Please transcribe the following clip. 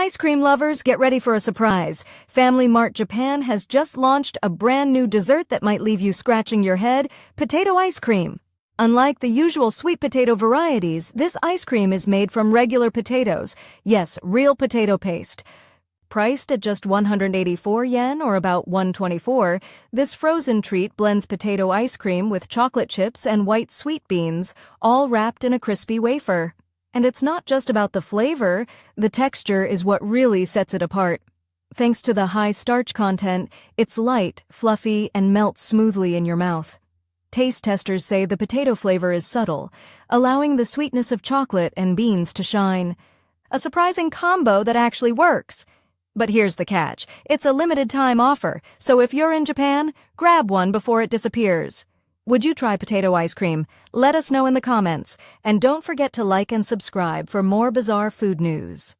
Ice cream lovers, get ready for a surprise. Family Mart Japan has just launched a brand new dessert that might leave you scratching your head: potato ice cream. Unlike the usual sweet potato varieties, this ice cream is made from regular potatoes. Yes, real potato paste. Priced at just 184 yen, or about 124, this frozen treat blends potato ice cream with chocolate chips and white sweet beans, all wrapped in a crispy wafer. And it's not just about the flavor, the texture is what really sets it apart. Thanks to the high starch content, it's light, fluffy, and melts smoothly in your mouth. Taste testers say the potato flavor is subtle, allowing the sweetness of chocolate and beans to shine. A surprising combo that actually works. But here's the catch. It's a limited-time offer, so if you're in Japan, grab one before it disappears. Would you try potato ice cream? Let us know in the comments. And don't forget to like and subscribe for more bizarre food news.